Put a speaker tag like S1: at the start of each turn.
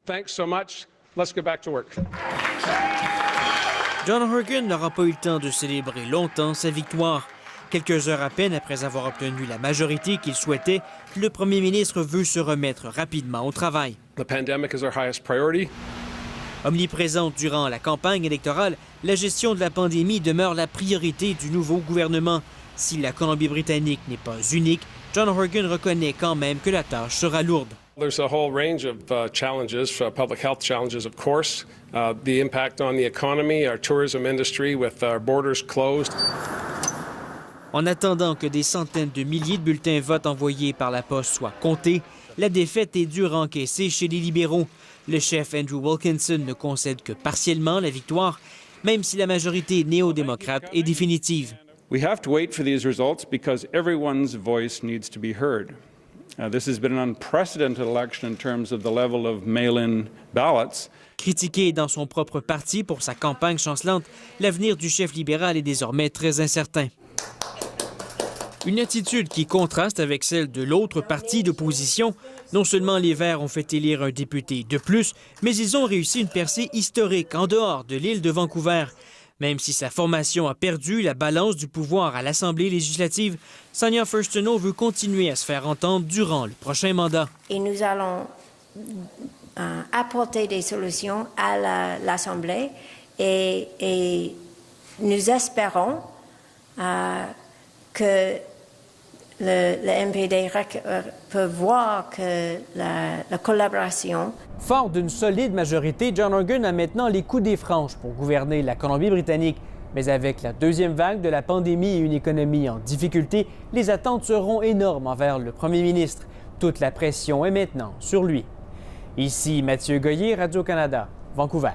S1: Thanks so much. Let's get back to work.
S2: John Horgan n'aura pas eu le temps de célébrer longtemps sa victoire. Quelques heures à peine après avoir obtenu la majorité qu'il souhaitait, le premier ministre veut se remettre rapidement au travail.
S1: The pandemic is our highest priority.
S2: Omniprésente durant la campagne électorale, la gestion de la pandémie demeure la priorité du nouveau gouvernement. Si la Colombie-Britannique n'est pas unique, John Horgan reconnaît quand même que la tâche sera lourde.
S1: There's a whole range of challenges, public health challenges, of course, the impact on the economy, our tourism industry with our borders closed.
S2: En attendant que des centaines de milliers de bulletins vote envoyés par la poste soient comptés, la défaite est dure à encaisser chez les libéraux. Le chef Andrew Wilkinson ne concède que partiellement la victoire, même si la majorité néo-démocrate est définitive.
S3: We have to wait for these results because everyone's voice needs to be heard. This has been an unprecedented election in terms of the level of mail-in ballots.
S2: Critiqué dans son propre parti pour sa campagne chancelante, l'avenir du chef libéral est désormais très incertain. Une attitude qui contraste avec celle de l'autre parti d'opposition. Non seulement les Verts ont fait élire un député de plus, mais ils ont réussi une percée historique en dehors de l'île de Vancouver. Même si sa formation a perdu la balance du pouvoir à l'Assemblée législative, Sonia Furstenau veut continuer à se faire entendre durant le prochain mandat.
S4: Et nous allons apporter des solutions à l'Assemblée et nous espérons que le NPD peut voir que la collaboration.
S2: Fort d'une solide majorité, John Horgan a maintenant les coudées franches pour gouverner la Colombie-Britannique. Mais avec la deuxième vague de la pandémie et une économie en difficulté, les attentes seront énormes envers le premier ministre. Toute la pression est maintenant sur lui. Ici Mathieu Goyer, Radio-Canada, Vancouver.